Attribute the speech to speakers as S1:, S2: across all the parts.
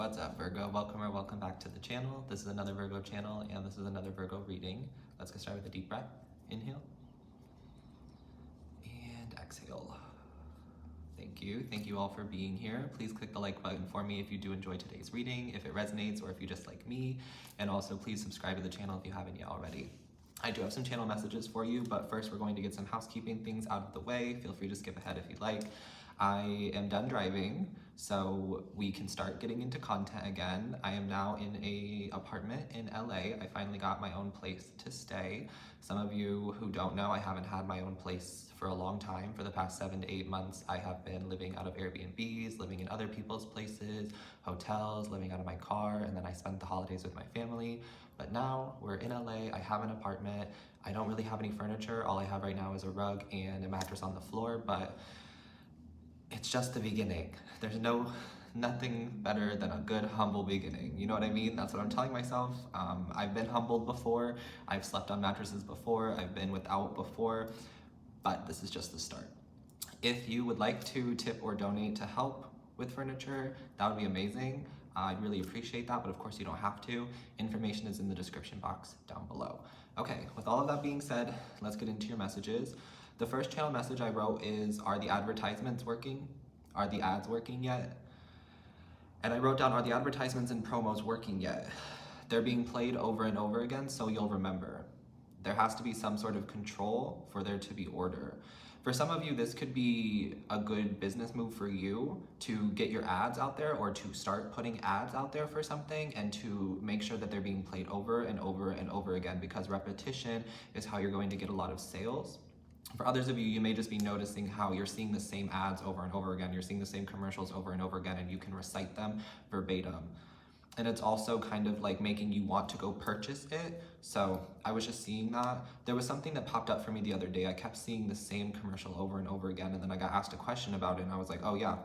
S1: What's up, Virgo? Welcome or welcome back to the channel. This is another Virgo channel, and this is another Virgo reading. Let's get started with a deep breath. Inhale and exhale. Thank you. Thank you all for being here. Please click the like button for me if you do enjoy today's reading, if it resonates, or if you just like me. And also please subscribe to the channel if you haven't yet already. I do have some channel messages for you, but first we're going to get some housekeeping things out of the way. Feel free to skip ahead if you'd like. I am done driving, so we can start getting into content again. I am now in an apartment in LA. I finally got my own place to stay. Some of you who don't know, I haven't had my own place for a long time. For the past 7 to 8 months, I have been living out of Airbnbs, living in other people's places, hotels, living out of my car, and then I spent the holidays with my family. But now we're in LA, I have an apartment. I don't really have any furniture. All I have right now is a rug and a mattress on the floor, but it's just the beginning. There's nothing better than a good, humble beginning. You know what I mean? That's what I'm telling myself. I've been humbled before. I've slept on mattresses before. I've been without before, but this is just the start. If you would like to tip or donate to help with furniture, that would be amazing. I'd really appreciate that, but of course you don't have to. Information is in the description box down below. Okay, with all of that being said, let's get into your messages. The first channel message I wrote is, are the advertisements working? Are the ads working yet? And I wrote down, are the advertisements and promos working yet? They're being played over and over again, so you'll remember. There has to be some sort of control for there to be order. For some of you, this could be a good business move for you to get your ads out there, or to start putting ads out there for something and to make sure that they're being played over and over and over again, because repetition is how you're going to get a lot of sales. For others of you, you may just be noticing how you're seeing the same ads over and over again. You're seeing the same commercials over and over again, and you can recite them verbatim. And it's also kind of like making you want to go purchase it. So I was just seeing that. There was something that popped up for me the other day. I kept seeing the same commercial over and over again, and then I got asked a question about it, and I was like, oh yeah,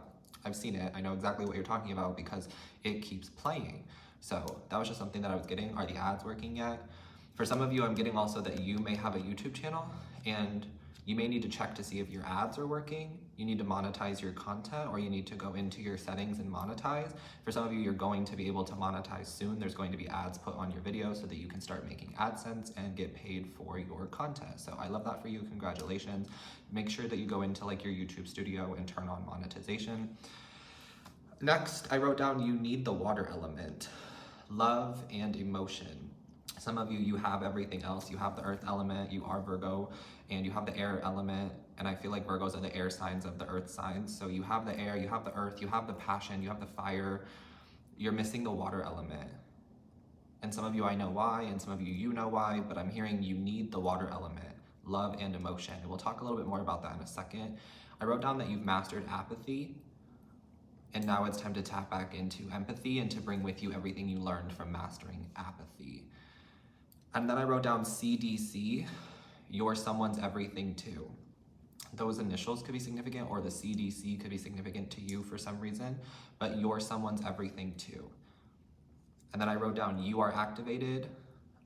S1: I've seen it. I know exactly what you're talking about because it keeps playing. So that was just something that I was getting. Are the ads working yet? For some of you, I'm getting also that you may have a YouTube channel, and you may need to check to see if your ads are working. You need to monetize your content, or you need to go into your settings and monetize. For some of you, you're going to be able to monetize soon. There's going to be ads put on your video so that you can start making AdSense and get paid for your content. So I love that for you, congratulations. Make sure that you go into like your YouTube studio and turn on monetization. Next, I wrote down, you need the water element, love and emotion. Some of you, you have everything else. You have the earth element, you are Virgo, and you have the air element, and I feel like Virgos are the air signs of the earth signs. So you have the air, you have the earth, you have the passion, you have the fire. You're missing the water element. And some of you, I know why, and some of you, you know why, but I'm hearing you need the water element, love and emotion. And we'll talk a little bit more about that in a second. I wrote down that you've mastered apathy, and now it's time to tap back into empathy and to bring with you everything you learned from mastering apathy. And then I wrote down CDC, you're someone's everything too. Those initials could be significant, or the CDC could be significant to you for some reason, but you're someone's everything too. And then I wrote down, you are activated,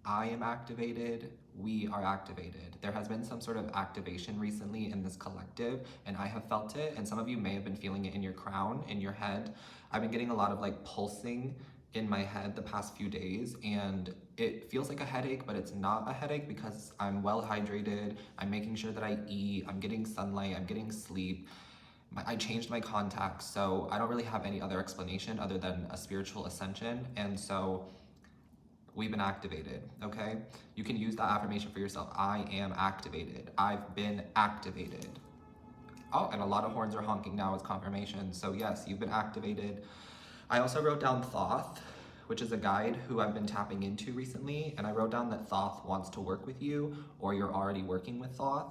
S1: I am activated, we are activated. There has been some sort of activation recently in this collective, and I have felt it, and some of you may have been feeling it in your crown, in your head. I've been getting a lot of like pulsing in my head the past few days, and it feels like a headache, but it's not a headache because I'm well hydrated, I'm making sure that I eat, I'm getting sunlight, I'm getting sleep. I changed my contacts, so I don't really have any other explanation other than a spiritual ascension, and so we've been activated, okay? You can use that affirmation for yourself. I am activated. I've been activated. Oh, and a lot of horns are honking now as confirmation, so yes, you've been activated. I also wrote down Thoth, which is a guide who I've been tapping into recently, and I wrote down that Thoth wants to work with you, or you're already working with Thoth.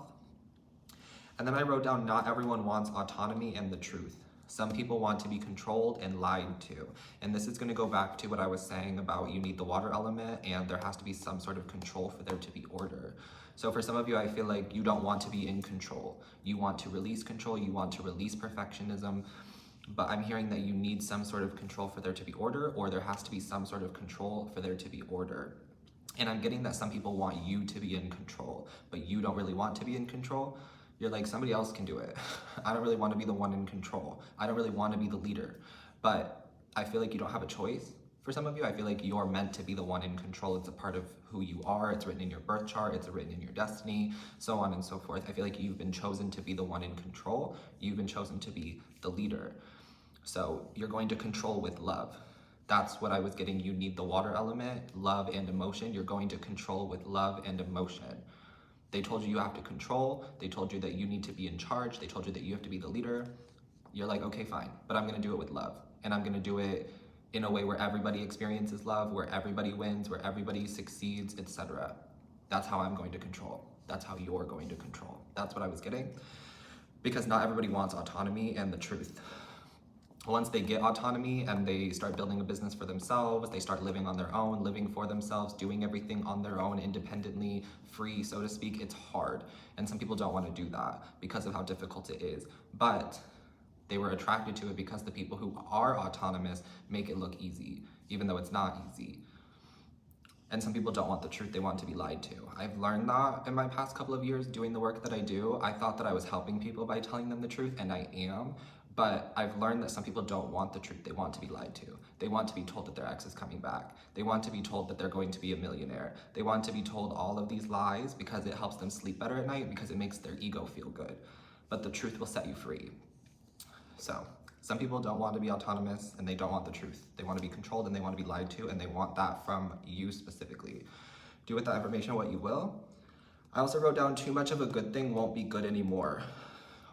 S1: And then I wrote down, not everyone wants autonomy and the truth. Some people want to be controlled and lied to. And this is going to go back to what I was saying about you need the water element, and there has to be some sort of control for there to be order. So for some of you, I feel like you don't want to be in control. You want to release control, you want to release perfectionism, but I'm hearing that you need some sort of control for there to be order, or there has to be some sort of control for there to be order. And I'm getting that some people want you to be in control, but you don't really want to be in control. You're like, somebody else can do it. I don't really want to be the one in control. I don't really want to be the leader. But I feel like you don't have a choice. For some of you, I feel like you're meant to be the one in control. It's a part of who you are. It's written in your birth chart. It's written in your destiny, so on and so forth. I feel like you've been chosen to be the one in control. You've been chosen to be the leader. So you're going to control with love. That's what I was getting. You need the water element, love and emotion. You're going to control with love and emotion. They told you have to control. They told you that you need to be in charge. They told you that you have to be the leader. You're like, okay, fine, but I'm gonna do it with love. And I'm gonna do it in a way where everybody experiences love, where everybody wins, where everybody succeeds, etc. That's how I'm going to control. That's how you're going to control. That's what I was getting. Because not everybody wants autonomy and the truth. Once they get autonomy and they start building a business for themselves, they start living on their own, living for themselves, doing everything on their own, independently, free, so to speak, it's hard. And some people don't want to do that because of how difficult it is. But they were attracted to it because the people who are autonomous make it look easy, even though it's not easy. And some people don't want the truth, they want to be lied to. I've learned that in my past couple of years doing the work that I do. I thought that I was helping people by telling them the truth, and I am. But I've learned that some people don't want the truth, they want to be lied to. They want to be told that their ex is coming back. They want to be told that they're going to be a millionaire. They want to be told all of these lies because it helps them sleep better at night, because it makes their ego feel good. But the truth will set you free. So some people don't want to be autonomous and they don't want the truth. They want to be controlled and they want to be lied to, and they want that from you specifically. Do with that information what you will. I also wrote down, too much of a good thing won't be good anymore.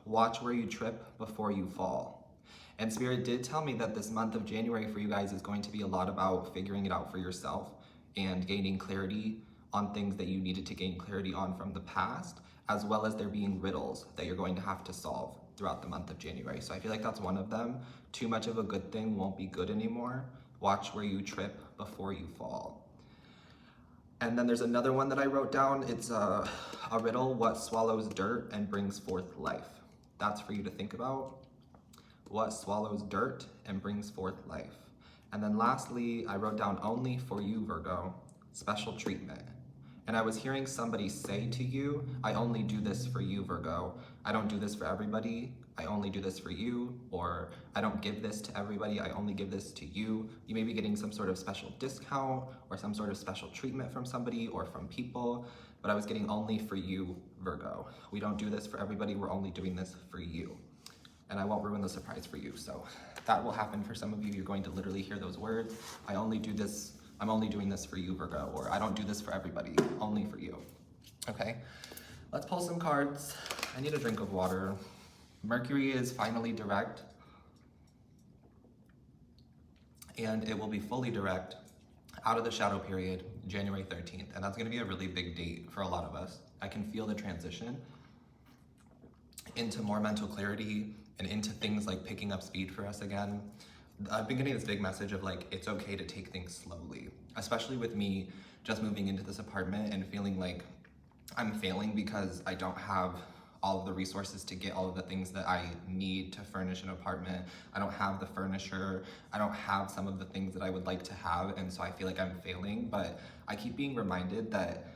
S1: Watch where you trip before you fall. And Spirit did tell me that this month of January for you guys is going to be a lot about figuring it out for yourself and gaining clarity on things that you needed to gain clarity on from the past, as well as there being riddles that you're going to have to solve throughout the month of January. So I feel like that's one of them. Too much of a good thing won't be good anymore. Watch where you trip before you fall. And then there's another one that I wrote down. It's a riddle, what swallows dirt and brings forth life. That's for you to think about. What swallows dirt and brings forth life. And then lastly, I wrote down, only for you, Virgo, special treatment. And I was hearing somebody say to you, I only do this for you, Virgo. I don't do this for everybody. I only do this for you. Or I don't give this to everybody. I only give this to you. You may be getting some sort of special discount or some sort of special treatment from somebody or from people. But I was getting only for you, Virgo. We don't do this for everybody. We're only doing this for you. And I won't ruin the surprise for you. So that will happen for some of you. You're going to literally hear those words. I only do this. I'm only doing this for you, Virgo, or I don't do this for everybody, only for you. Okay, let's pull some cards. I need a drink of water. Mercury is finally direct, and it will be fully direct out of the shadow period, January 13th, and that's gonna be a really big date for a lot of us. I can feel the transition into more mental clarity and into things like picking up speed for us again. I've been getting this big message of like, it's okay to take things slowly, especially with me just moving into this apartment and feeling like I'm failing because I don't have all of the resources to get all of the things that I need to furnish an apartment. I don't have the furniture. I don't have some of the things that I would like to have. And so I feel like I'm failing, but I keep being reminded that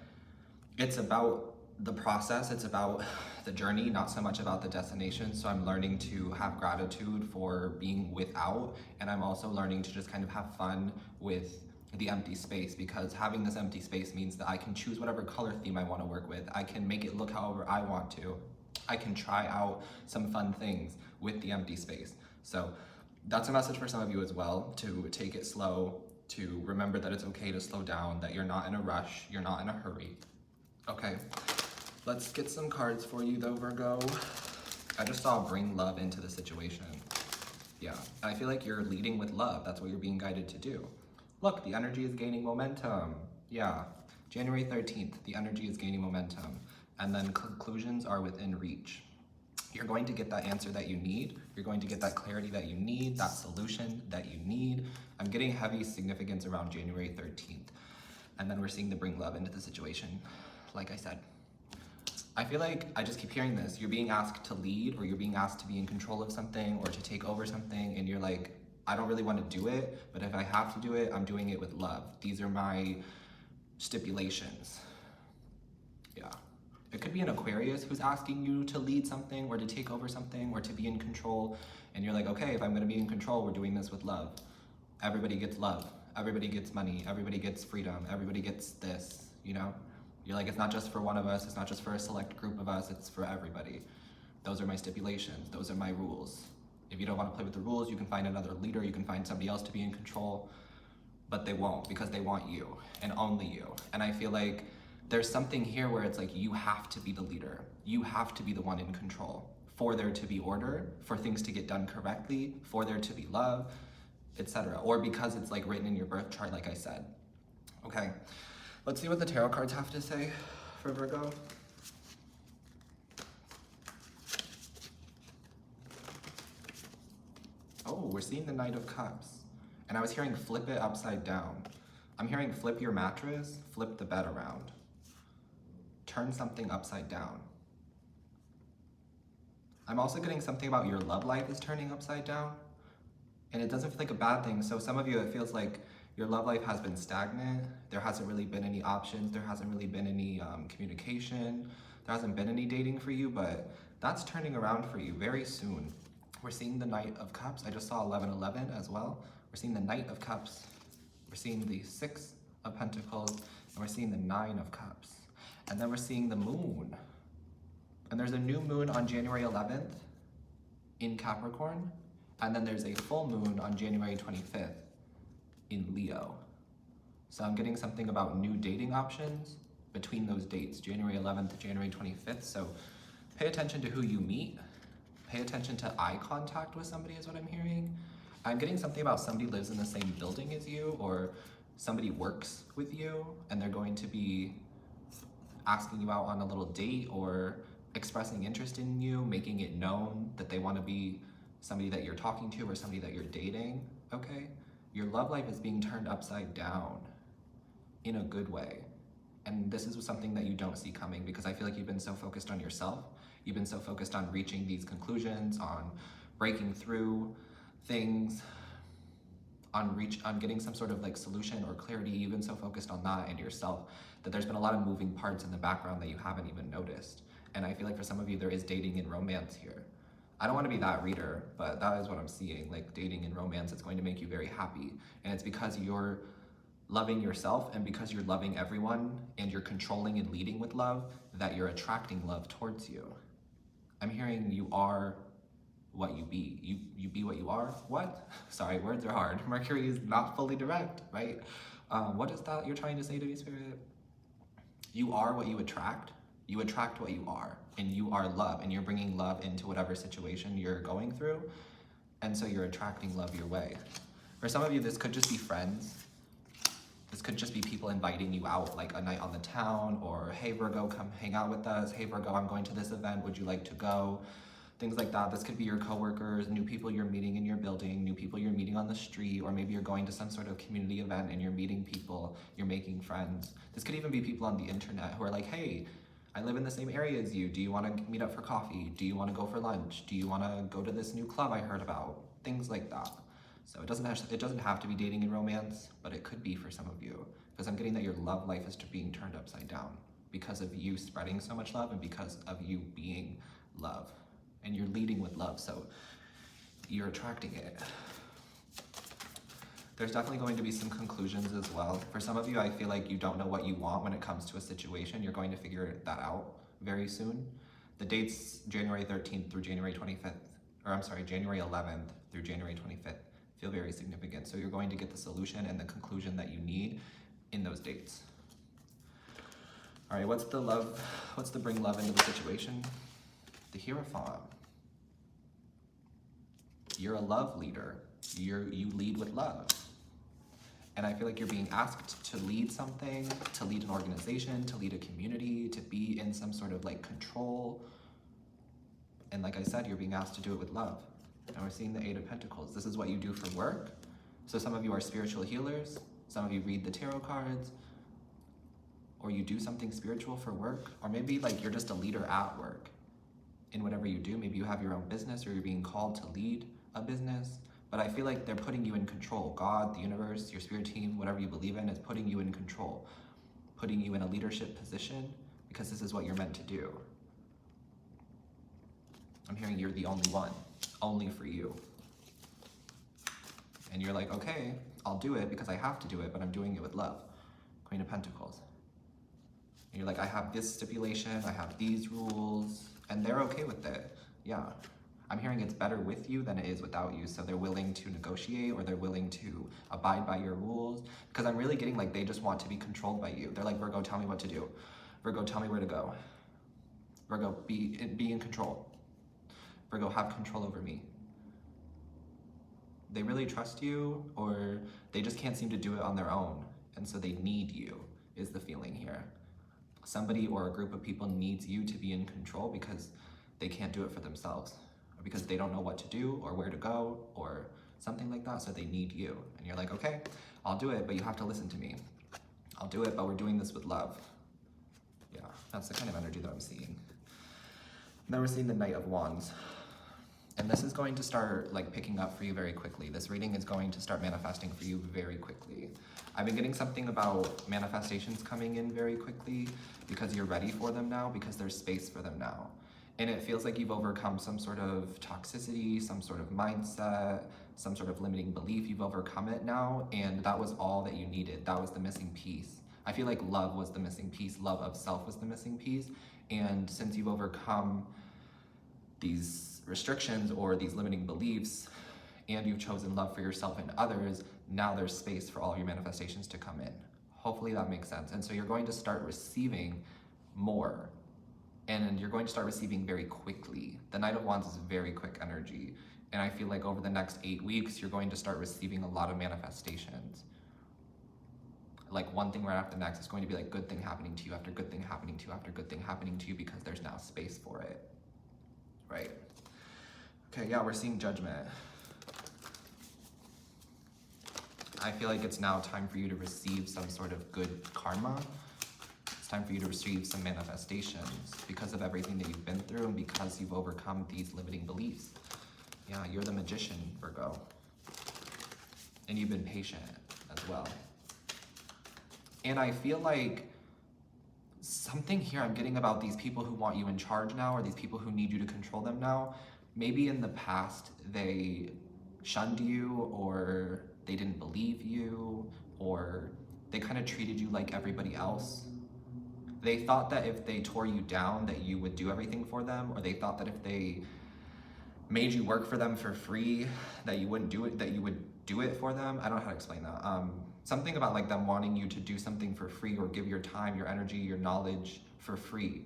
S1: it's about the process, it's about the journey, not so much about the destination. So I'm learning to have gratitude for being without, and I'm also learning to just kind of have fun with the empty space, because having this empty space means that I can choose whatever color theme I want to work with. I can make it look however I want to. I can try out some fun things with the empty space. So that's a message for some of you as well, to take it slow, to remember that it's okay to slow down, that you're not in a rush, you're not in a hurry. Okay. Let's get some cards for you though, Virgo. I just saw bring love into the situation. Yeah, I feel like you're leading with love. That's what you're being guided to do. Look, the energy is gaining momentum. Yeah, January 13th, the energy is gaining momentum. And then conclusions are within reach. You're going to get that answer that you need. You're going to get that clarity that you need, that solution that you need. I'm getting heavy significance around January 13th. And then we're seeing the bring love into the situation, like I said. I feel like I just keep hearing this. You're being asked to lead, or you're being asked to be in control of something or to take over something, and you're like, I don't really want to do it, but if I have to do it, I'm doing it with love. These are my stipulations. Yeah. It could be an Aquarius who's asking you to lead something or to take over something or to be in control, and you're like, okay, if I'm going to be in control, we're doing this with love. everybody gets love, everybody gets money, everybody gets freedom, everybody gets this, you know? You're like, it's not just for one of us, it's not just for a select group of us, it's for everybody. Those are my stipulations, those are my rules. If you don't want to play with the rules, you can find another leader, you can find somebody else to be in control, but they won't, because they want you, and only you. And I feel like there's something here where it's like, you have to be the leader. You have to be the one in control for there to be order, for things to get done correctly, for there to be love, etc. Or because it's like written in your birth chart, like I said. Okay, let's see what the tarot cards have to say for Virgo. Oh, we're seeing the Knight of Cups. And I was hearing flip it upside down. I'm hearing flip your mattress, flip the bed around. Turn something upside down. I'm also getting something about your love life is turning upside down. And it doesn't feel like a bad thing. So some of you, it feels like your love life has been stagnant. There hasn't really been any options. There hasn't really been any communication. There hasn't been any dating for you, but that's turning around for you very soon. We're seeing the Knight of Cups. I just saw 1111 as well. We're seeing the Knight of Cups. We're seeing the 6 of Pentacles, and we're seeing the 9 of Cups. And then we're seeing the Moon. And there's a new moon on January 11th in Capricorn, and then there's a full moon on January 25th in Leo. So I'm getting something about new dating options between those dates, January 11th to January 25th. So pay attention to who you meet. Pay attention to eye contact with somebody is what I'm hearing. I'm getting something about somebody lives in the same building as you, or somebody works with you and they're going to be asking you out on a little date or expressing interest in you, making it known that they want to be somebody that you're talking to or somebody that you're dating, okay? Your love life is being turned upside down in a good way. And this is something that you don't see coming because I feel like you've been so focused on yourself. You've been so focused on reaching these conclusions, on breaking through things, on getting some sort of like solution or clarity. You've been so focused on that and yourself that there's been a lot of moving parts in the background that you haven't even noticed. And I feel like for some of you, there is dating and romance here. I don't want to be that reader, but that is what I'm seeing. Like dating and romance, it's going to make you very happy. And it's because you're loving yourself and because you're loving everyone and you're controlling and leading with love that you're attracting love towards you. I'm hearing you are what you be. You be what you are. What? Sorry, words are hard. Mercury is not fully direct, right? What is that you're trying to say to me, Spirit? You are what you attract. You attract what you are, and you are love, and you're bringing love into whatever situation you're going through, and so you're attracting love your way. For some of you, this could just be friends. This could just be people inviting you out, like a night on the town, or hey Virgo, come hang out with us. Hey Virgo, I'm going to this event, would you like to go? Things like that. This could be your coworkers, new people you're meeting in your building, new people you're meeting on the street, or maybe you're going to some sort of community event and you're meeting people, you're making friends. This could even be people on the internet who are like, hey, I live in the same area as you. Do you want to meet up for coffee? Do you want to go for lunch? Do you want to go to this new club I heard about? Things like that. So it doesn't have to be dating and romance, but it could be for some of you, because I'm getting that your love life is being turned upside down because of you spreading so much love and because of you being love. And you're leading with love, so you're attracting it. There's definitely going to be some conclusions as well. For some of you, I feel like you don't know what you want when it comes to a situation. You're going to figure that out very soon. The dates January 13th through January 25th, or I'm sorry, January 11th through January 25th feel very significant. So you're going to get the solution and the conclusion that you need in those dates. All right, what's the bring love into the situation? The Hierophant. You're a love leader. You lead with love. And I feel like you're being asked to lead something, to lead an organization, to lead a community, to be in some sort of like control. And like I said, you're being asked to do it with love. And we're seeing the 8 of Pentacles. This is what you do for work. So some of you are spiritual healers. Some of you read the tarot cards. Or you do something spiritual for work. Or maybe like you're just a leader at work. In whatever you do, maybe you have your own business or you're being called to lead a business. But I feel like they're putting you in control. God, the universe, your spirit team, whatever you believe in, is putting you in control. Putting you in a leadership position because this is what you're meant to do. I'm hearing you're the only one, only for you. And you're like, okay, I'll do it because I have to do it, but I'm doing it with love. Queen of Pentacles. And you're like, I have this stipulation, I have these rules, and they're okay with it. Yeah. I'm hearing it's better with you than it is without you, so they're willing to negotiate or they're willing to abide by your rules, because I'm really getting like they just want to be controlled by you. They're like, Virgo, tell me what to do. Virgo, tell me where to go. Virgo, be in control. Virgo, have control over me. They really trust you, or they just can't seem to do it on their own, and so they need you, is the feeling here. Somebody or a group of people needs you to be in control because they can't do it for themselves, or because they don't know what to do or where to go or something like that, so they need you. And you're like, okay, I'll do it, but you have to listen to me. I'll do it, but we're doing this with love. Yeah, that's the kind of energy that I'm seeing. Now we're seeing the Knight of Wands. And this is going to start like picking up for you very quickly. This reading is going to start manifesting for you very quickly. I've been getting something about manifestations coming in very quickly because you're ready for them now, because there's space for them now. And it feels like you've overcome some sort of toxicity, some sort of mindset, some sort of limiting belief. You've overcome it now, and that was all that you needed. That was the missing piece. I feel like love was the missing piece. Love of self was the missing piece. And since you've overcome these restrictions or these limiting beliefs, and you've chosen love for yourself and others, now there's space for all your manifestations to come in. Hopefully that makes sense. And so you're going to start receiving more, and you're going to start receiving very quickly. The Knight of Wands is very quick energy, and I feel like over the next 8 weeks, you're going to start receiving a lot of manifestations. Like one thing right after the next, it's going to be like good thing happening to you after good thing happening to you after good thing happening to you, because there's now space for it, right? Okay, yeah, we're seeing Judgment. I feel like it's now time for you to receive some sort of good karma. It's time for you to receive some manifestations because of everything that you've been through and because you've overcome these limiting beliefs. Yeah, you're the Magician, Virgo. And you've been patient as well. And I feel like something here I'm getting about these people who want you in charge now, or these people who need you to control them now. Maybe in the past they shunned you, or they didn't believe you, or they kind of treated you like everybody else. They thought that if they tore you down that you would do everything for them, or they thought that if they made you work for them for free that you wouldn't do it, that you would do it for them. I don't know how to explain that. Something about like them wanting you to do something for free, or give your time, your energy, your knowledge for free,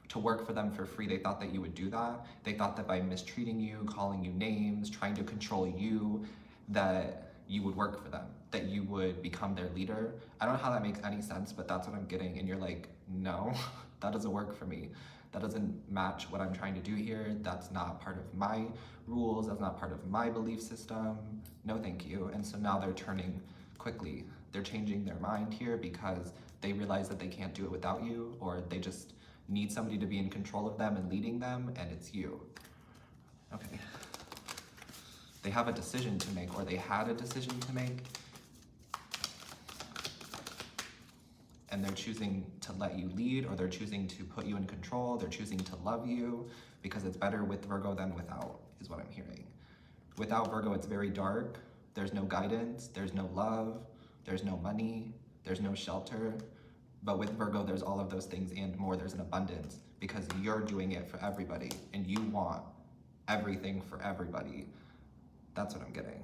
S1: to work for them for free. They thought that you would do that. They thought that by mistreating you, calling you names, trying to control you, that you would work for them, that you would become their leader. I don't know how that makes any sense, but that's what I'm getting. And you're like, no, that doesn't work for me. That doesn't match what I'm trying to do here. That's not part of my rules. That's not part of my belief system. No, thank you. And so now they're turning quickly. They're changing their mind here because they realize that they can't do it without you, or they just need somebody to be in control of them and leading them, and it's you. Okay. They have a decision to make, or they had a decision to make, and they're choosing to let you lead, or they're choosing to put you in control. They're choosing to love you because it's better with Virgo than without, is what I'm hearing. Without Virgo, it's very dark. There's no guidance, there's no love, there's no money, there's no shelter. But with Virgo, there's all of those things and more. There's an abundance because you're doing it for everybody and you want everything for everybody. That's what I'm getting.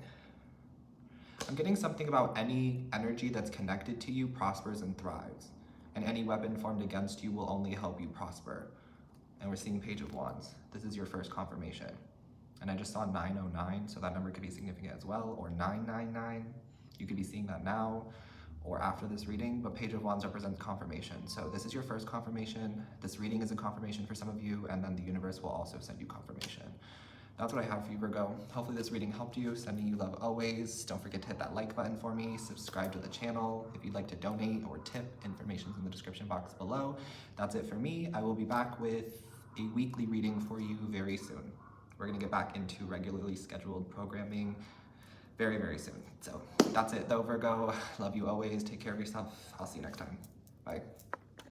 S1: I'm getting something about any energy that's connected to you prospers and thrives, and any weapon formed against you will only help you prosper. And we're seeing Page of Wands. This is your first confirmation. And I just saw 909, so that number could be significant as well, or 999. You could be seeing that now or after this reading, but Page of Wands represents confirmation. So this is your first confirmation. This reading is a confirmation for some of you, and then the universe will also send you confirmation. That's what I have for you, Virgo. Hopefully this reading helped you. Sending you love always. Don't forget to hit that like button for me. Subscribe to the channel. If you'd like to donate or tip, information's in the description box below. That's it for me. I will be back with a weekly reading for you very soon. We're gonna get back into regularly scheduled programming very, very soon. So that's it though, Virgo. Love you always. Take care of yourself. I'll see you next time. Bye.